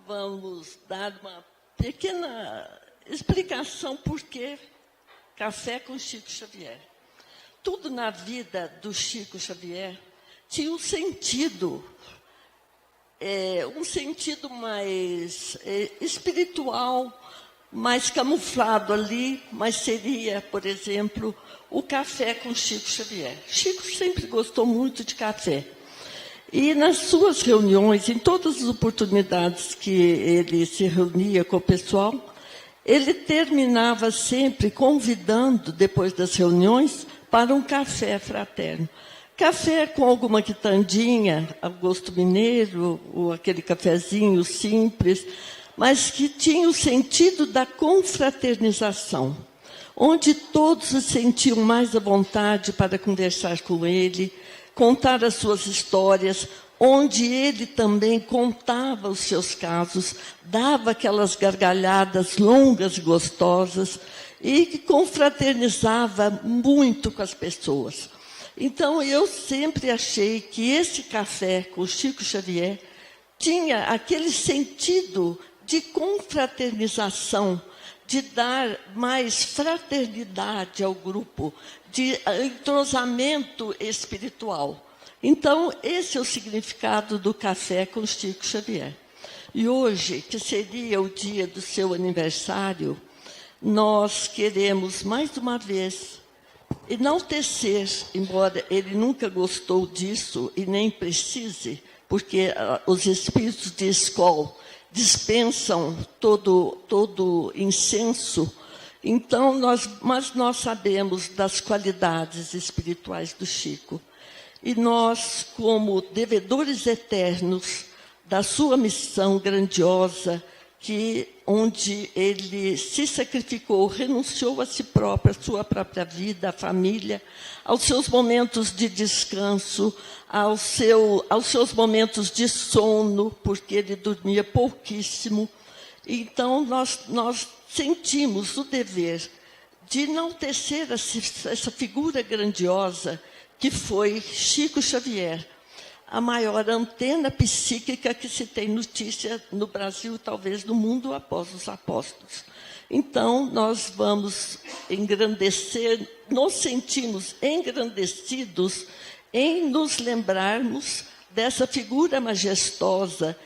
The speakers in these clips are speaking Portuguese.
vamos dar uma pequena explicação por que café com Chico Xavier. Tudo na vida do Chico Xavier tinha um sentido mais espiritual, mais camuflado ali, mas seria, por exemplo, o café com Chico Xavier. Chico sempre gostou muito de café. E nas suas reuniões, em todas as oportunidades que ele se reunia com o pessoal, ele terminava sempre convidando, depois das reuniões, para um café fraterno. Café com alguma quitandinha, a gosto mineiro, ou aquele cafezinho simples, mas que tinha o sentido da confraternização, onde todos se sentiam mais à vontade para conversar com ele, contar as suas histórias, onde ele também contava os seus casos, dava aquelas gargalhadas longas e gostosas, e que confraternizava muito com as pessoas. Então, eu sempre achei que esse café com Chico Xavier tinha aquele sentido de confraternização, de dar mais fraternidade ao grupo, de entrosamento espiritual. Então, esse é o significado do café com Chico Xavier. E hoje, que seria o dia do seu aniversário, nós queremos, mais uma vez, enaltecer, embora ele nunca gostou disso e nem precise, porque os espíritos de escola dispensam todo incenso. Então, mas nós sabemos das qualidades espirituais do Chico. E nós, como devedores eternos da sua missão grandiosa, onde ele se sacrificou, renunciou a si próprio, a sua própria vida, a família, aos seus momentos de descanso, aos seus momentos de sono, porque ele dormia pouquíssimo. Então, nós sentimos o dever de enaltecer essa figura grandiosa que foi Chico Xavier, a maior antena psíquica que se tem notícia no Brasil, talvez no mundo, após os apóstolos. Então, nós vamos engrandecer, nos sentimos engrandecidos em nos lembrarmos dessa figura majestosa,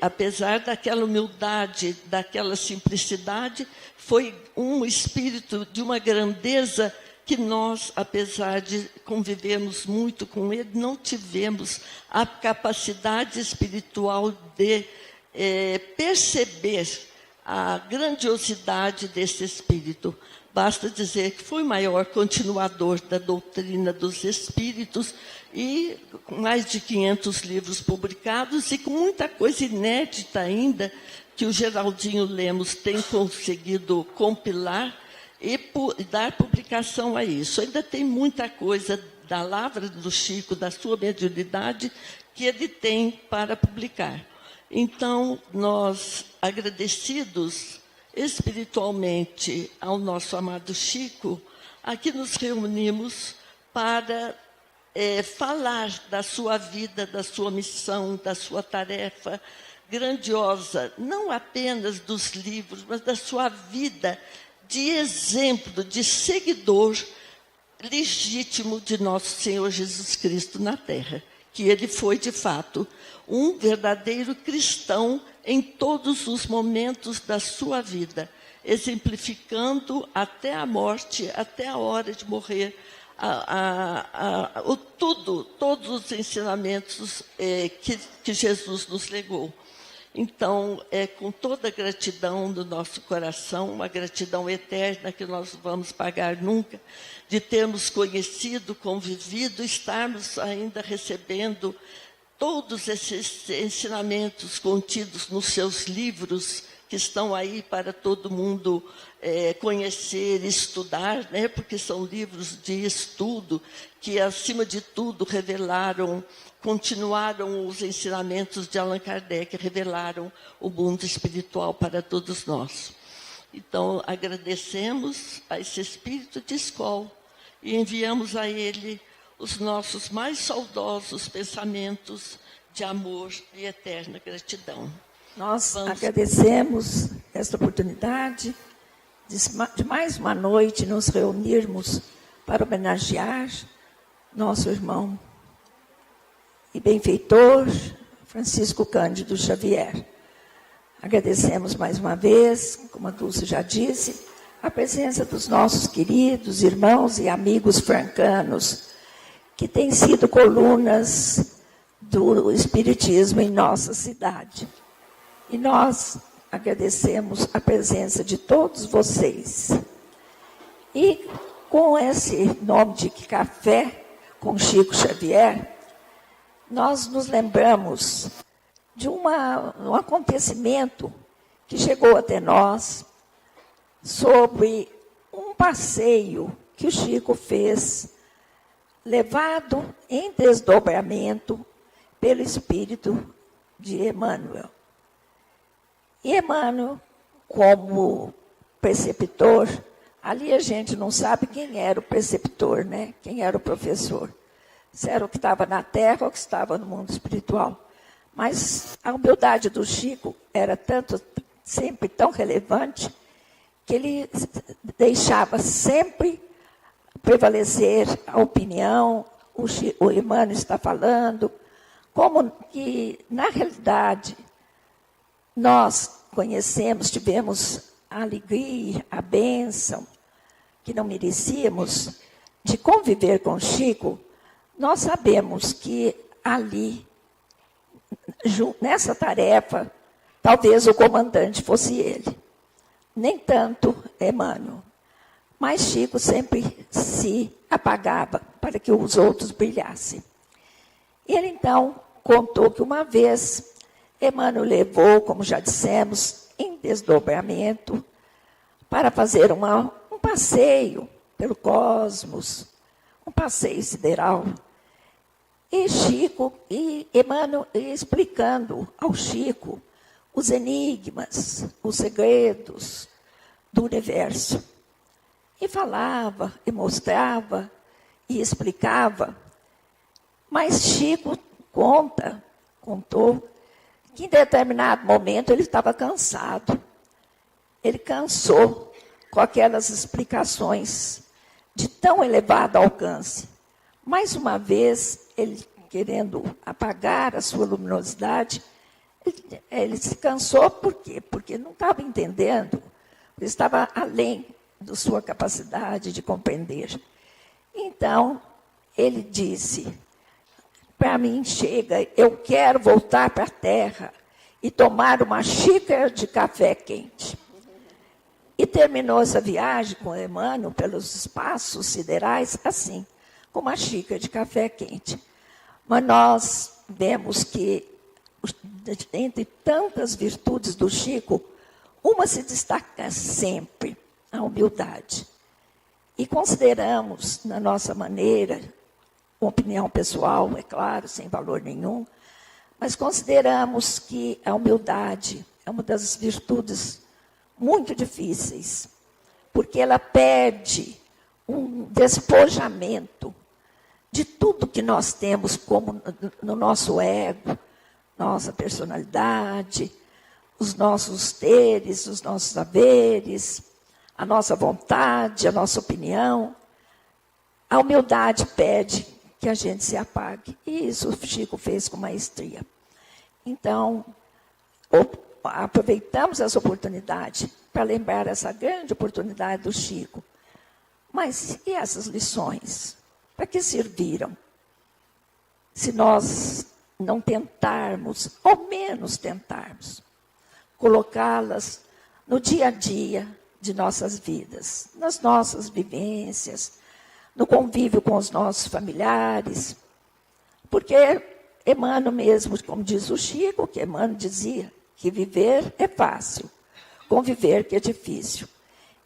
apesar daquela humildade, daquela simplicidade, foi um espírito de uma grandeza que nós, apesar de convivermos muito com ele, não tivemos a capacidade espiritual de perceber a grandiosidade desse espírito. Basta dizer que foi o maior continuador da doutrina dos espíritos e com mais de 500 livros publicados e com muita coisa inédita ainda que o Geraldinho Lemos tem conseguido compilar e dar publicação a isso. Ainda tem muita coisa da lavra do Chico, da sua mediunidade, que ele tem para publicar. Então, nós, agradecidos espiritualmente ao nosso amado Chico, aqui nos reunimos para falar da sua vida, da sua missão, da sua tarefa grandiosa, não apenas dos livros, mas da sua vida de exemplo, de seguidor legítimo de nosso Senhor Jesus Cristo na Terra, que ele foi, de fato, um verdadeiro cristão em todos os momentos da sua vida, exemplificando até a morte, até a hora de morrer, todos os ensinamentos que Jesus nos legou. Então, é com toda a gratidão do nosso coração, uma gratidão eterna que nós não vamos pagar nunca, de termos conhecido, convivido, estarmos ainda recebendo todos esses ensinamentos contidos nos seus livros, que estão aí para todo mundo conhecer, estudar, né? Porque são livros de estudo que, acima de tudo, continuaram os ensinamentos de Allan Kardec, revelaram o mundo espiritual para todos nós. Então, agradecemos a esse espírito de escola e enviamos a ele os nossos mais saudosos pensamentos de amor e eterna gratidão. Nós agradecemos esta oportunidade de mais uma noite nos reunirmos para homenagear nosso irmão e benfeitor Francisco Cândido Xavier. Agradecemos mais uma vez, como a Dulce já disse, a presença dos nossos queridos irmãos e amigos francanos, que têm sido colunas do Espiritismo em nossa cidade. E nós agradecemos a presença de todos vocês. E com esse nome de Café com Chico Xavier, nós nos lembramos de um acontecimento que chegou até nós sobre um passeio que o Chico fez, levado em desdobramento pelo espírito de Emmanuel. E Emmanuel, como preceptor, ali a gente não sabe quem era o preceptor, né? Quem era o professor. Se era o que estava na terra ou que estava no mundo espiritual. Mas a humildade do Chico era sempre tão relevante, que ele deixava sempre prevalecer a opinião, o Emmanuel está falando, como que, na realidade, nós conhecemos, tivemos a alegria, a bênção, que não merecíamos, de conviver com Chico. Nós sabemos que ali, nessa tarefa, talvez o comandante fosse ele. Nem tanto Emmanuel. Mas Chico sempre se apagava para que os outros brilhassem. Ele, então, contou que uma vez Emmanuel levou, como já dissemos, em desdobramento, para fazer um passeio pelo cosmos, um passeio sideral. E Emmanuel explicando ao Chico os enigmas, os segredos do universo. E falava, e mostrava, e explicava. Mas Chico contou, que em determinado momento ele estava cansado. Ele cansou com aquelas explicações de tão elevado alcance. Mais uma vez, ele querendo apagar a sua luminosidade, ele se cansou, por quê? Porque não estava entendendo, ele estava além da sua capacidade de compreender. Então, ele disse, para mim chega, eu quero voltar para a terra e tomar uma xícara de café quente. E terminou essa viagem com Emmanuel pelos espaços siderais, assim, com uma xícara de café quente. Mas nós vemos que, entre tantas virtudes do Chico, uma se destaca sempre, a humildade. E consideramos, na nossa maneira, uma opinião pessoal, é claro, sem valor nenhum, mas consideramos que a humildade é uma das virtudes muito difíceis, porque ela pede um despojamento de tudo que nós temos como no nosso ego, nossa personalidade, os nossos teres, os nossos haveres, a nossa vontade, a nossa opinião. A humildade pede que a gente se apague. E isso o Chico fez com maestria. Então, aproveitamos essa oportunidade para lembrar essa grande oportunidade do Chico. Mas e essas lições? Para que serviram? Se nós não tentarmos, ao menos tentarmos, colocá-las no dia a dia de nossas vidas, nas nossas vivências, no convívio com os nossos familiares. Porque Emmanuel mesmo, como diz o Chico, que Emmanuel dizia que viver é fácil, conviver que é difícil.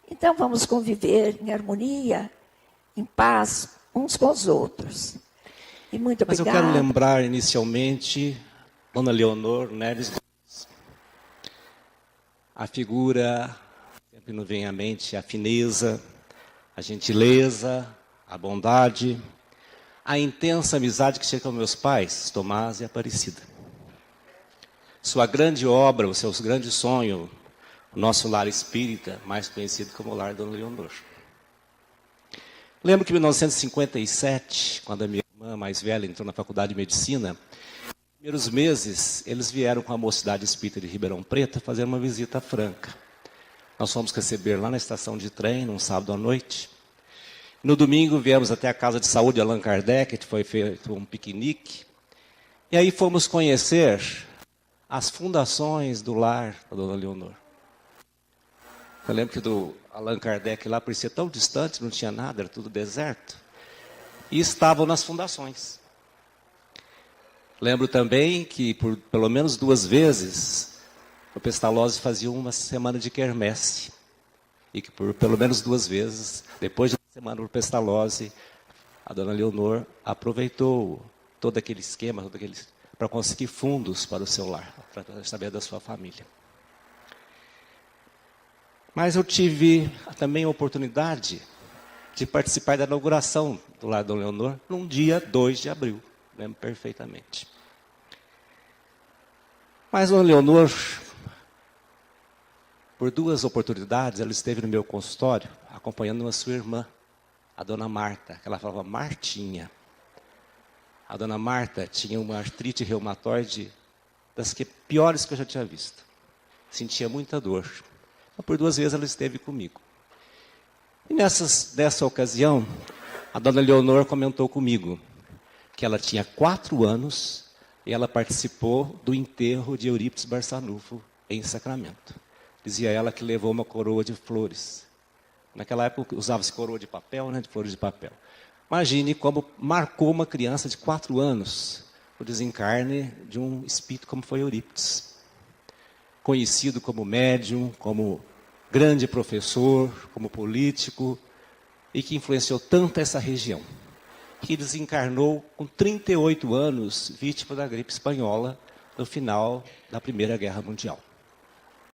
Então vamos conviver em harmonia, em paz, uns com os outros. E muito obrigada. Mas eu quero lembrar inicialmente Dona Leonor Neves, a figura, sempre nos vem à mente a fineza, a gentileza, a bondade, a intensa amizade que chega com meus pais, Tomás e Aparecida. sua grande obra, o seu grande sonho, o nosso lar espírita, mais conhecido como o lar Dona Leonor. Lembro que em 1957, quando a minha irmã mais velha entrou na faculdade de medicina, nos primeiros meses, eles vieram com a Mocidade Espírita de Ribeirão Preto fazer uma visita franca. Nós fomos receber lá na estação de trem, num sábado à noite. No domingo, viemos até a Casa de Saúde Allan Kardec, que foi feito um piquenique. E aí fomos conhecer as fundações do lar da Dona Leonor. Eu lembro que do Allan Kardec lá parecia tão distante, não tinha nada, era tudo deserto. E estavam nas fundações. Lembro também que, por pelo menos 2 vezes, o Pestalozzi fazia uma semana de quermesse. E que por pelo menos 2 vezes, depois de uma semana do Pestalozzi, a Dona Leonor aproveitou todo aquele esquema, para conseguir fundos para o seu lar, para saber da sua família. Mas eu tive também a oportunidade de participar da inauguração do lar Dona Leonor, num dia 2 de abril, lembro perfeitamente. Mas Dona Leonor, por 2 oportunidades, ela esteve no meu consultório, acompanhando a sua irmã, a Dona Marta, que ela falava Martinha. A Dona Marta tinha uma artrite reumatoide das piores que eu já tinha visto. Sentia muita dor. Então, por 2 vezes ela esteve comigo. E nessa ocasião, a Dona Leonor comentou comigo que ela tinha 4 anos e ela participou do enterro de Eurípides Barçanufo em Sacramento. Dizia ela que levou uma coroa de flores. Naquela época usava-se coroa de papel, né, de flores de papel. Imagine como marcou uma criança de 4 anos o desencarne de um espírito como foi Eurípides. Conhecido como médium, como grande professor, como político, e que influenciou tanto essa região. Que desencarnou com 38 anos, vítima da gripe espanhola, no final da Primeira Guerra Mundial.